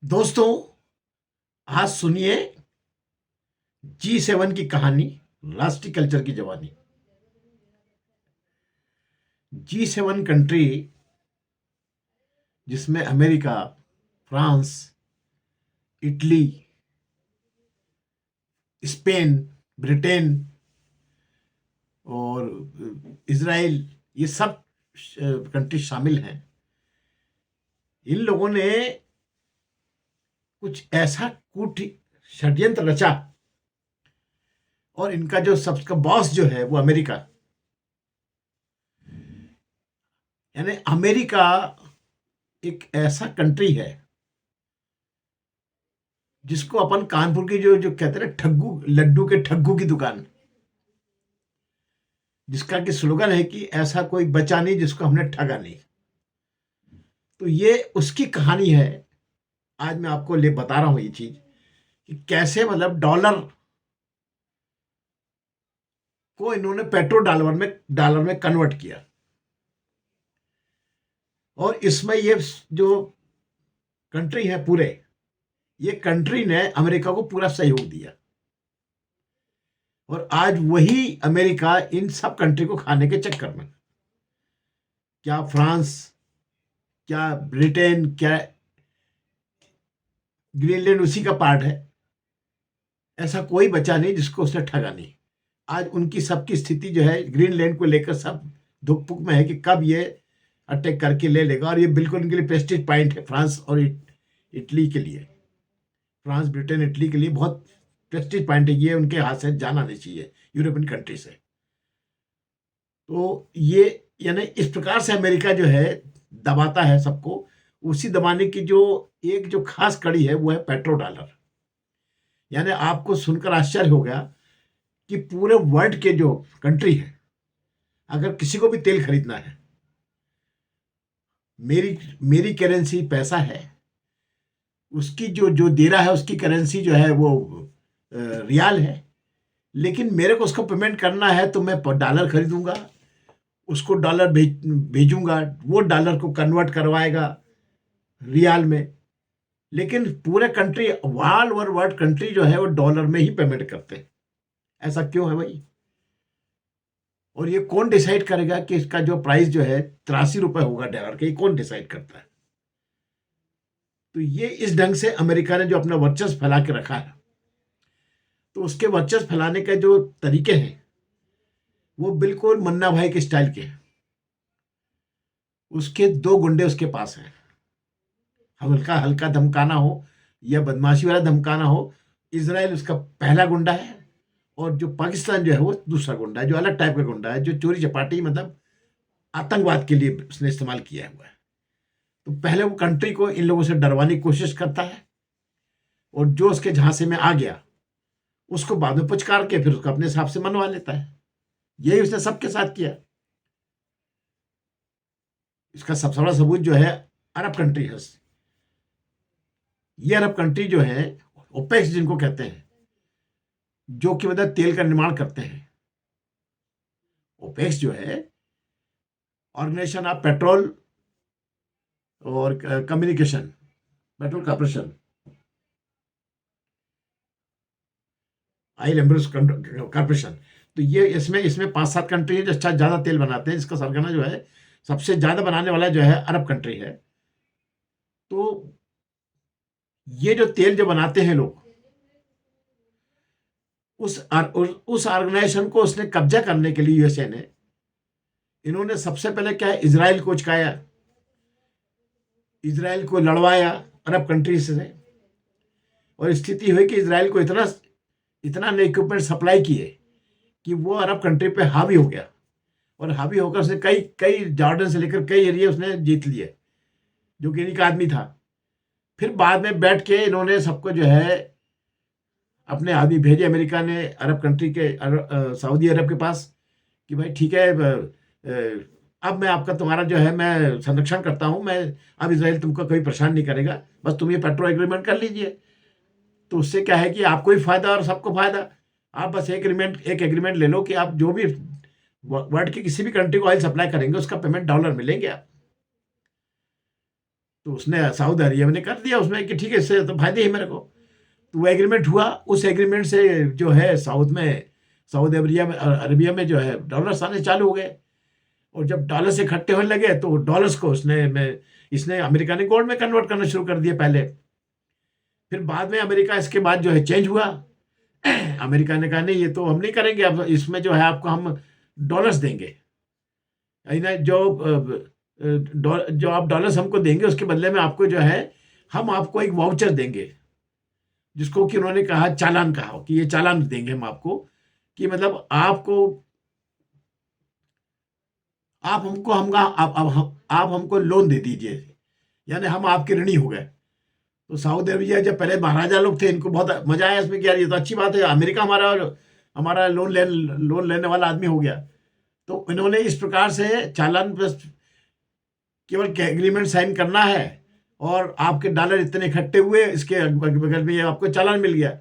दोस्तों, आज सुनिए G7 की कहानी, राष्ट्रीय कल्चर की जवानी। G7 कंट्री, जिसमें America, France, Italy, Spain, Britain और इजराइल, ये सब कंट्री शामिल हैं। इन लोगों ने कुछ ऐसा कूट षड्यंत्र रचा और इनका जो सबका बॉस जो है वो अमेरिका, यानी अमेरिका एक ऐसा कंट्री है जिसको अपन कानपुर की जो जो कहते हैं ना, ठग्गू, लड्डू के ठग्गू की दुकान, जिसका कि स्लोगन है कि ऐसा कोई बचा नहीं जिसको हमने ठगा नहीं। तो ये उसकी कहानी है। आज मैं आपको ले बता रहा हूं ये चीज कि कैसे मतलब डॉलर को इन्होंने पेट्रो डॉलर में कन्वर्ट किया। और इसमें ये जो कंट्री है पूरे, ये कंट्री ने अमेरिका को पूरा सहयोग दिया। और आज वही अमेरिका इन सब कंट्री को खाने के चक्कर में, क्या फ्रांस, क्या ब्रिटेन, क्या ग्रीनलैंड उसी का पार्ट है। ऐसा कोई बचा नहीं जिसको उसने ठगा नहीं। आज उनकी सबकी स्थिति जो है ग्रीनलैंड को लेकर सब धुक पुक में है कि कब ये अटैक करके ले लेगा। और ये बिल्कुल इनके लिए प्रेस्टीज पॉइंट है, फ्रांस और इटली के लिए। फ्रांस, ब्रिटेन, इटली के लिए बहुत प्रेस्टीज पॉइंट है। ये उनके हाथ से जाना नहीं चाहिए यूरोपियन कंट्री से। तो ये यानी इस प्रकार से अमेरिका जो है दबाता है सबको। उसी दबाने की जो एक जो खास कड़ी है वो है पेट्रो डॉलर। यानी आपको सुनकर आश्चर्य हो गया कि पूरे वर्ल्ड के जो कंट्री है, अगर किसी को भी तेल खरीदना है, मेरी मेरी करेंसी पैसा है, उसकी जो जो दे रहा है उसकी करेंसी जो है वो रियाल है। लेकिन मेरे को उसको पेमेंट करना है तो मैं डॉलर खरीदूंगा, उसको डॉलर भेजूंगा, वो डॉलर को कन्वर्ट करवाएगा रियाल में। लेकिन पूरे country, all over world country जो है वो डॉलर में ही पेमेंट करते हैं। ऐसा क्यों है भाई? और ये कौन डिसाइड करेगा कि इसका जो प्राइस जो है 83 रुपए होगा डॉलर का? ये कौन डिसाइड करता है? तो ये इस ढंग से अमेरिका ने जो अपना वर्चस्व फैला के रखा है। तो उसके वर्चस्व फैलाने के जो तरीके हैं वो बिल्कुल मन्ना भाई के स्टाइल के हैं। उसके दो गुंडे उसके पास हैं। हल्का हल्का धमकाना हो या बदमाशी वाला धमकाना हो, इजराइल उसका पहला गुंडा है। और जो पाकिस्तान जो है वो दूसरा गुंडा है, जो अलग टाइप का गुंडा है, जो चोरी चपाटी मतलब आतंकवाद के लिए उसने इस्तेमाल किया हुआ है। तो पहले वो कंट्री को इन लोगों से डरवाने की कोशिश करता है, और जो उसके झांसे में आ गया उसको बाद में पुचकार के फिर उसको अपने हिसाब से मनवा लेता है। यही उसने सबके साथ किया। इसका सबसे बड़ा सबूत जो है अरब कंट्री है। ये अरब कंट्री जो है, ओपेक्स जिनको कहते हैं, जो कि मतलब तेल का निर्माण करते हैं। ओपेक्स जो है ऑर्गेनाइजेशन ऑफ पेट्रोल और communication, petrol corporation, oil एम्बर्स corporation. तो ये इसमें इसमें 5-7 कंट्री है जो अच्छा ज़्यादा तेल बनाते हैं। इसका सरगना जो है सबसे ज़्यादा बनाने वाला जो है अरब कंट्री है। तो ये जो तेल जो बनाते हैं लोग, उस ऑर्गेनाइजेशन को उसने कब्जा करने के लिए यूएसए ने, इन्होंने सबसे पहले क्या है, इजराइल को उचकाया, इजराइल को लड़वाया अरब कंट्री से। और स्थिति हुई कि इजराइल को इतना इतना नए इक्विपमेंट सप्लाई किए कि वो अरब कंट्री पे हावी हो गया। और हावी होकर उसने कई कई जॉर्डन से लेकर कई एरिया उसने जीत लिए, जो कि इन्हीं का आदमी था। फिर बाद में बैठ के इन्होंने सबको जो है अपने आदमी भेजे अमेरिका ने अरब कंट्री के सऊदी अरब के पास कि भाई ठीक है, अब मैं आपका तुम्हारा जो है मैं संरक्षण करता हूं। मैं अब इसराइल तुमको कोई परेशान नहीं करेगा, बस तुम ये पेट्रो एग्रीमेंट कर लीजिए। तो उससे क्या है कि आपको ही फायदा और सबको फायदा। आप बस एक एग्रीमेंट ले लो कि आप जो भी वर्ल्ड की किसी भी कंट्री को ऑयल सप्लाई करेंगे उसका पेमेंट डॉलर मिलेंगे आप। तो उसने सऊदी अरेबिया ने कर दिया उसमें कि ठीक है, इससे तो फायदे ही मेरे को। तो वो एग्रीमेंट हुआ, उस एग्रीमेंट से जो है सऊदी अरबिया में जो है डॉलर्स आने चालू हो गए। और जब डॉलर्स इकट्ठे होने लगे तो डॉलर्स को इसने अमेरिका ने गोल्ड में कन्वर्ट करना शुरू कर दिया पहले। फिर बाद में अमेरिका इसके बाद जो है चेंज हुआ। अमेरिका ने कहा नहीं, ये तो हम नहीं करेंगे, अब इसमें जो है आपको हम डॉलर्स देंगे। ना जो आप डॉलर्स हमको देंगे उसके बदले में आपको जो है हम आपको एक वाउचर देंगे, जिसको कि उन्होंने कहा चालान, कहा कि ये चालान देंगे हम आपको, कि मतलब आप हमको आप हमको लोन दे दीजिए, यानी हम आपके ऋणी हो गए। तो सऊदी अरबिया जब पहले महाराजा लोग थे, इनको बहुत मजा आया इसमें कि यार ये तो अच्छी बात है, अमेरिका हमारा लोन लेने वाला आदमी हो गया। तो इन्होंने इस प्रकार से चालान, बस केवल एग्रीमेंट साइन करना है और आपके डॉलर इतने इकट्ठे हुए, इसके बगल में ये आपको चालान मिल गया।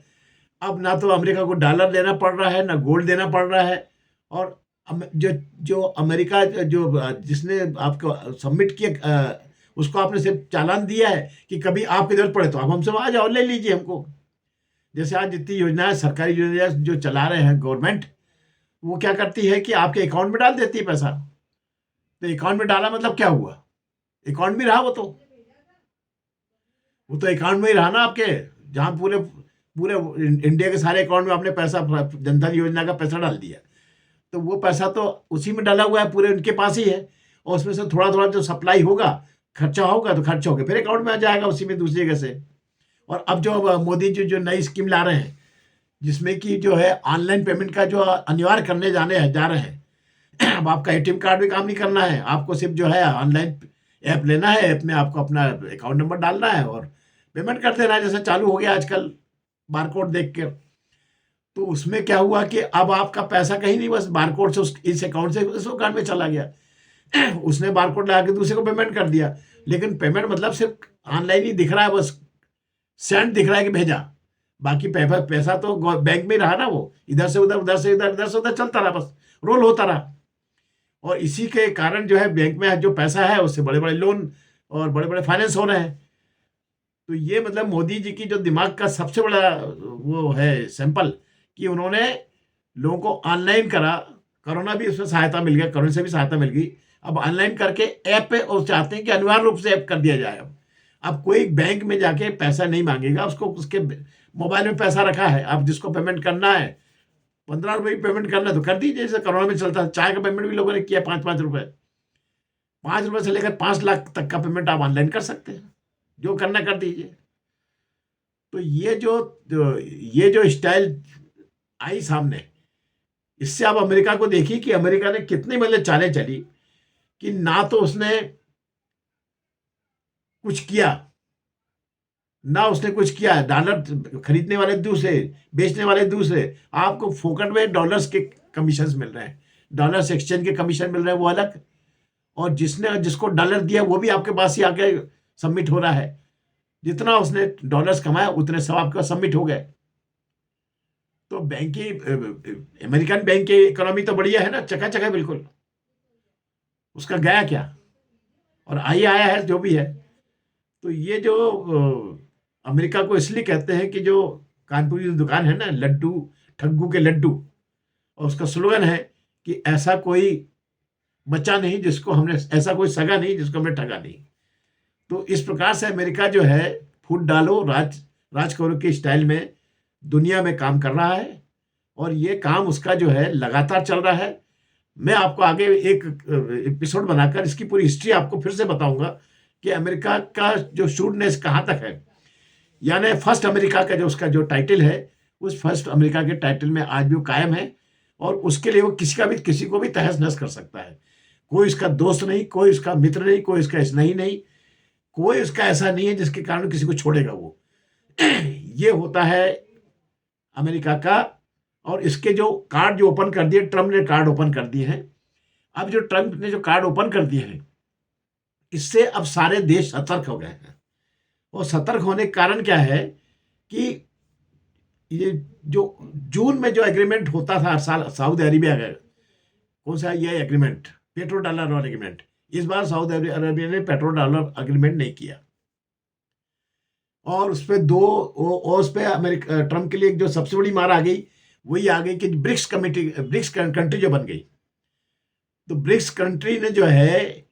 अब ना तो अमेरिका को डॉलर देना पड़ रहा है, ना गोल्ड देना पड़ रहा है। और जो जो अमेरिका जिसने आपको सबमिट किया, उसको आपने सिर्फ चालान दिया है कि कभी आपकी जरूरत पड़े तो आप हमसे आ जाओ, ले लीजिए हमको। जैसे आज जितनी योजनाएं, सरकारी योजनाएं जो चला रहे हैं गवर्नमेंट, वो क्या करती है कि आपके अकाउंट में डाल देती है पैसा। तो अकाउंट में डाला मतलब क्या हुआ, अकाउंट में रहा वो तो अकाउंट में ही रहा ना आपके, जहाँ पूरे पूरे इंडिया के सारे अकाउंट में आपने पैसा, जनधन योजना का पैसा डाल दिया, तो वो पैसा तो उसी में डाला हुआ है, पूरे उनके पास ही है। और उसमें से थोड़ा थोड़ा जो सप्लाई होगा, खर्चा होगा तो खर्चा होगा, फिर अकाउंट में आ जाएगा उसी में दूसरी जगह से। और अब जो मोदी जी जो नई स्कीम ला रहे हैं, जिसमें कि जो है ऑनलाइन पेमेंट का जो अनिवार्य करने जा रहे हैं। अब आपका एटीएम कार्ड भी काम नहीं करना है, आपको सिर्फ जो है ऑनलाइन ऐप लेना है, ऐप में आपको अपना अकाउंट नंबर डालना है और पेमेंट कर देना है, जैसे चालू हो गया आजकल बारकोड देख के। तो उसमें क्या हुआ कि अब आपका पैसा कहीं नहीं, बस बारकोड से इस अकाउंट से उस अकाउंट में चला गया। उसने बारकोड लगा के दूसरे को पेमेंट कर दिया, लेकिन पेमेंट मतलब सिर्फ ऑनलाइन ही दिख रहा है, बस सेंड दिख रहा है कि भेजा। बाकी पैसा तो बैंक में रहा ना, वो इधर से उधर, उधर से इधर, इधर से उधर चलता रहा, बस रोल होता रहा। और इसी के कारण जो है बैंक में जो पैसा है उससे बड़े बड़े लोन और बड़े बड़े फाइनेंस हो रहे हैं। तो ये मतलब मोदी जी की जो दिमाग का सबसे बड़ा वो है सैंपल, कि उन्होंने लोगों को ऑनलाइन करा। कोरोना भी उसमें सहायता मिल गया, कोरोना से भी सहायता मिल गई। अब ऑनलाइन करके ऐप पे और चाहते हैं कि अनिवार्य रूप से ऐप कर दिया जाए। अब कोई बैंक में जाके पैसा नहीं मांगेगा, उसको उसके मोबाइल में पैसा रखा है, आप जिसको पेमेंट करना है, 15 रुपये की पेमेंट करना है तो कर दीजिए। जैसे कोरोना में चलता है, चाय का पेमेंट भी लोगों ने किया 5-5 रुपये, 5 रुपये से लेकर 5 लाख तक का पेमेंट आप ऑनलाइन कर सकते हैं, जो करना कर दीजिए। तो ये जो स्टाइल आई सामने, इससे आप अमेरिका को देखिए कि अमेरिका ने कितनी मतलब चालें चली, कि ना तो उसने कुछ किया, ना उसने कुछ किया। डॉलर खरीदने वाले दूसरे, बेचने वाले दूसरे, आपको फोकट में डॉलर्स के कमीशन मिल रहे हैं, डॉलर्स एक्सचेंज के कमीशन मिल रहे हैं वो अलग, और जिसको डॉलर दिया वो भी आपके पास ही आके सबमिट हो रहा है। जितना उसने डॉलर्स कमाया उतने सब आपके सबमिट हो गए। तो अमेरिकन बैंक की इकोनॉमी तो बढ़िया है ना, चकाचक है बिल्कुल, उसका गया क्या, और आया है जो भी है। तो ये जो अमेरिका को इसलिए कहते हैं कि जो कानपुर की दुकान है ना, लड्डू, ठग्गू के लड्डू, और उसका स्लोगन है कि ऐसा कोई बच्चा नहीं जिसको हमने, ऐसा कोई सगा नहीं जिसको हमने ठगा नहीं। तो इस प्रकार से अमेरिका जो है फूट डालो राज करो के स्टाइल में दुनिया में काम कर रहा है, और ये काम उसका जो है लगातार चल रहा है। मैं आपको आगे एक एपिसोड बनाकर इसकी पूरी हिस्ट्री आपको फिर से बताऊंगा कि अमेरिका का जो शूडनेस कहाँ तक है। यानी फर्स्ट अमेरिका का जो उसका जो टाइटल है, उस फर्स्ट अमेरिका के टाइटल में आज भी वो कायम है, और उसके लिए वो किसी को भी तहस नहस कर सकता है। कोई इसका दोस्त नहीं, कोई इसका मित्र नहीं, कोई इसका स्नेही नहीं, कोई इसका ऐसा नहीं है जिसके कारण किसी को छोड़ेगा वो। ये होता है अमेरिका का। और इसके जो कार्ड जो ओपन कर दिए, ट्रम्प ने कार्ड ओपन कर दिए हैं। अब जो ट्रम्प ने जो कार्ड ओपन कर दिए हैं, इससे अब सारे देश सतर्क हो गए हैं। और सतर्क होने के कारण क्या है कि ये जो जून में जो एग्रीमेंट होता था हर साल सऊदी अरेबिया का, कौन सा ये एग्रीमेंट, पेट्रो डॉलर और एग्रीमेंट, इस बार सऊदी अरेबिया ने पेट्रो डॉलर एग्रीमेंट नहीं किया। और उस पर दो और उस पर अमेरिका ट्रम्प के लिए एक जो सबसे बड़ी मार आ गई वही आ गई कि ब्रिक्स कंट्री जो बन गई। तो ब्रिक्स कंट्री ने जो है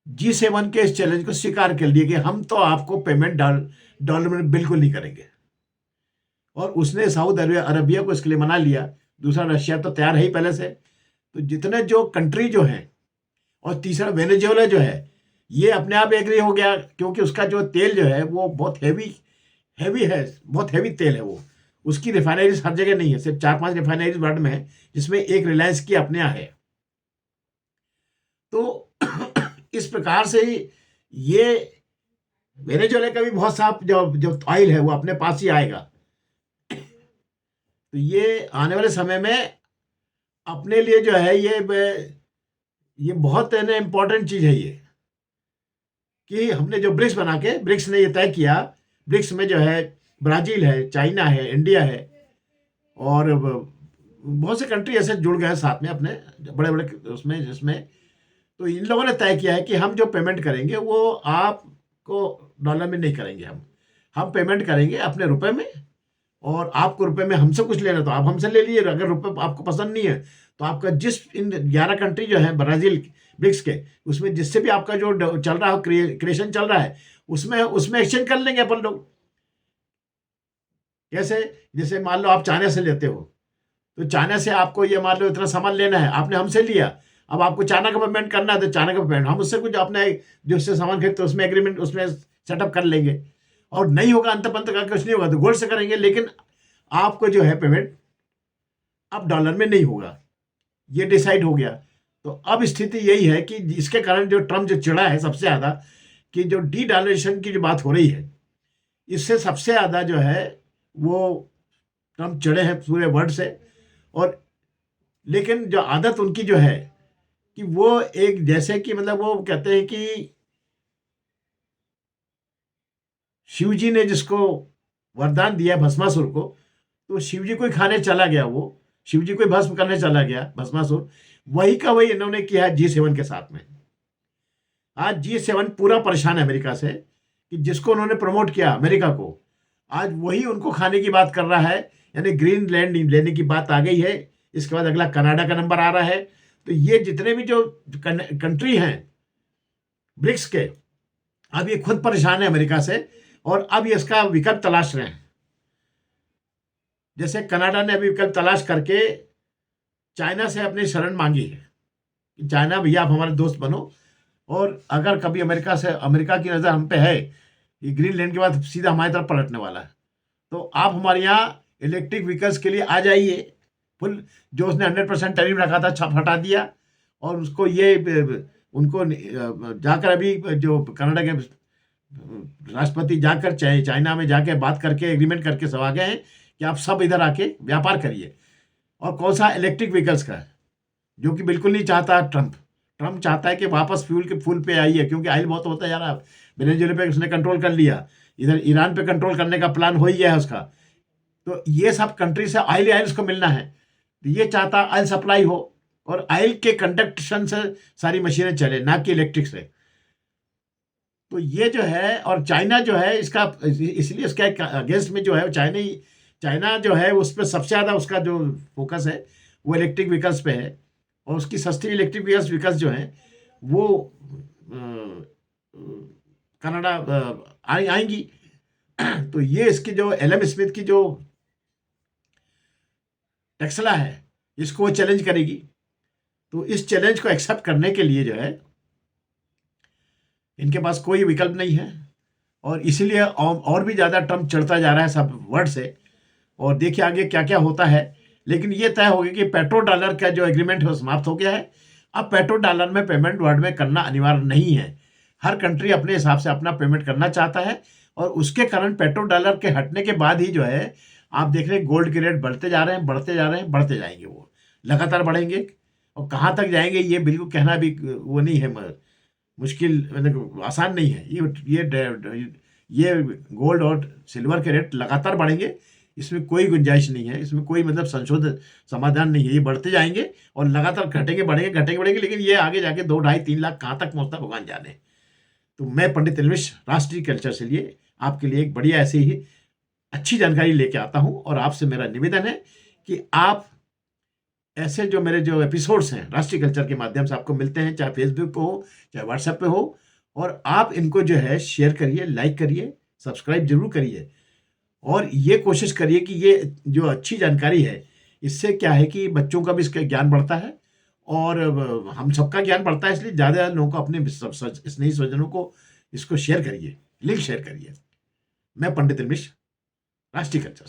G7 के इस चैलेंज को स्वीकार कर लिया कि हम तो आपको पेमेंट डॉलर में बिल्कुल नहीं करेंगे। और उसने सऊदी अरबिया को इसके लिए मना लिया। दूसरा रशिया तो तैयार है ही पहले से। तो जितने जो कंट्री जो है, और तीसरा वेनेजुएला जो है, ये अपने आप एग्री हो गया क्योंकि उसका जो तेल जो है वो बहुत हैवी है, बहुत हैवी तेल है वो। उसकी रिफाइनरीज हर जगह नहीं है, सिर्फ 4-5 रिफाइनरीज वर्ल्ड में है, जिसमें एक रिलायंस की अपने यहाँ है। तो इस प्रकार से ही ये वेनेजुएला का भी बहुत साफ जो ऑयल है वो अपने पास ही आएगा। तो ये आने वाले समय में अपने लिए जो है ये बहुत इम्पोर्टेंट चीज है ये, कि हमने जो ब्रिक्स बना के, ब्रिक्स ने ये तय किया, ब्रिक्स में जो है ब्राजील है, चाइना है, इंडिया है, और बहुत से कंट्री ऐसे जुड़ गए हैं साथ में अपने बड़े बड़े उसमें, जिसमें तो इन लोगों ने तय किया है कि हम जो पेमेंट करेंगे वो आपको डॉलर में नहीं करेंगे, हम पेमेंट करेंगे अपने रुपए में, और आपको रुपए में हमसे कुछ लेना तो आप हमसे ले लीजिए। अगर रुपए आपको पसंद नहीं है तो आपका जिस इन 11 कंट्री जो है ब्राजील ब्रिक्स के, उसमें जिससे भी आपका जो चल रहा है क्रिएशन चल रहा है, उसमें एक्सचेंज कर लेंगे अपन लोग। कैसे? जैसे मान लो आप चाइना से लेते हो, तो चाइना से आपको ये मान लो इतना सामान लेना है, आपने हमसे लिया, अब आपको चाइना का पेमेंट करना है तो चाइना का पेमेंट हम उससे कुछ अपने जो उससे सामान खरीदते उसमें एग्रीमेंट उसमें सेटअप कर लेंगे। और नहीं होगा अंत पंत का कुछ नहीं होगा तो गोल्ड से करेंगे, लेकिन आपको जो है पेमेंट अब डॉलर में नहीं होगा, ये डिसाइड हो गया। तो अब स्थिति यही है कि इसके कारण जो ट्रम्प जो चिढ़ा है सबसे ज़्यादा, कि जो डी डॉलरेशन की जो बात हो रही है, इससे सबसे ज़्यादा जो है वो ट्रम्प चिढ़े हैं पूरे वर्ल्ड से। और लेकिन जो आदत उनकी जो है कि वो एक जैसे कि मतलब वो कहते हैं कि शिव जी ने जिसको वरदान दिया भस्मासुर को, तो शिव जी को ही खाने चला गया, वो शिव जी को ही भस्म करने चला गया भस्मासुर, वही का वही इन्होंने किया G7 के साथ में। आज G7 पूरा परेशान है अमेरिका से, कि जिसको उन्होंने प्रमोट किया अमेरिका को, आज वही उनको खाने की बात कर रहा है। यानी ग्रीनलैंड लेने की बात आ गई है। इसके बाद अगला कनाडा का नंबर आ रहा है। तो ये जितने भी जो कंट्री हैं ब्रिक्स के, अब ये खुद परेशान है अमेरिका से, और अब ये इसका विकल्प तलाश रहे हैं। जैसे कनाडा ने अभी विकल्प तलाश करके चाइना से अपनी शरण मांगी है कि चाइना भैया आप हमारे दोस्त बनो, और अगर कभी अमेरिका की नज़र हम पे है, ये ग्रीनलैंड के बाद सीधा हमारी तरफ पलटने वाला है, तो आप हमारे यहाँ इलेक्ट्रिक व्हीकल्स के लिए आ जाइए। फुल जो उसने 100% टैरिफ रखा था छप हटा दिया, और उसको ये उनको जाकर अभी जो कनाडा के राष्ट्रपति जाकर चाइना में जाके बात करके एग्रीमेंट करके सब आ गए हैं कि आप सब इधर आके व्यापार करिए। और कौन सा? इलेक्ट्रिक व्हीकल्स का, जो कि बिल्कुल नहीं चाहता ट्रम्प चाहता है कि वापस फ्यूल पे आइए, क्योंकि ऑयल बहुत होता जा रहा है। वेनेजुएला पे उसने कंट्रोल कर लिया, इधर ईरान पे कंट्रोल करने का प्लान हो ही गया है उसका। तो ये सब कंट्री से ऑयल उसको मिलना है, तो ये चाहता ऑयल सप्लाई हो, और ऑयल के कंडक्शन से सारी मशीनें चले, ना कि इलेक्ट्रिक से। तो ये जो है, और चाइना जो है इसका, इसलिए इसका अगेंस्ट में जो है चाइना जो है उस पर सबसे ज़्यादा उसका जो फोकस है वो इलेक्ट्रिक व्हीकल्स पे है, और उसकी सस्ती इलेक्ट्रिक व्हीकल्स जो हैं वो कनाडा आएंगी। तो ये इसकी जो एलएम स्मिथ की जो टेक्सला है, इसको वो चैलेंज करेगी। तो इस चैलेंज को एक्सेप्ट करने के लिए जो है इनके पास कोई विकल्प नहीं है, और इसीलिए और भी ज़्यादा ट्रम्प चढ़ता जा रहा है सब वर्ड से। और देखिए आगे क्या क्या होता है। लेकिन ये तय हो गया कि पेट्रो डॉलर का जो एग्रीमेंट है वो समाप्त हो गया है। अब पेट्रो डॉलर में पेमेंट वर्ल्ड में करना अनिवार्य नहीं है। हर कंट्री अपने हिसाब से अपना पेमेंट करना चाहता है, और उसके कारण पेट्रो डॉलर के हटने के बाद ही जो है आप देख रहे हैं गोल्ड के रेट बढ़ते जा रहे हैं, बढ़ते जा रहे हैं, बढ़ते जाएंगे, वो लगातार बढ़ेंगे। और कहाँ तक जाएंगे ये बिल्कुल कहना भी वो नहीं है, मुश्किल, मतलब आसान नहीं है। ये गोल्ड और सिल्वर के रेट लगातार बढ़ेंगे, इसमें कोई गुंजाइश नहीं है, इसमें कोई मतलब संशोधन समाधान नहीं है। ये बढ़ते जाएंगे और लगातार घटेंगे, बढ़ेंगे, लेकिन ये आगे जाके 2, 2.5, 3 लाख कहाँ तक पहुँचता भगवान जाने। तो मैं पंडित इल्मिश राष्ट्रीय कल्चर से लिए आपके लिए एक बढ़िया ऐसी ही अच्छी जानकारी लेके आता हूं। और आपसे मेरा निवेदन है कि आप ऐसे जो मेरे जो एपिसोड्स हैं राष्ट्रीय कल्चर के माध्यम से आपको मिलते हैं, चाहे फेसबुक पे हो, चाहे व्हाट्सएप पे हो, और आप इनको जो है शेयर करिए, लाइक करिए, सब्सक्राइब जरूर करिए। और ये कोशिश करिए कि ये जो अच्छी जानकारी है, इससे क्या है कि बच्चों का भी इसका ज्ञान बढ़ता है, और हम सबका ज्ञान बढ़ता है। इसलिए ज़्यादा लोगों को, अपने स्नेही स्वजनों को इसको शेयर करिए, लिंक शेयर करिए। मैं पंडित मिश्र, राष्ट्रीय कल्चर।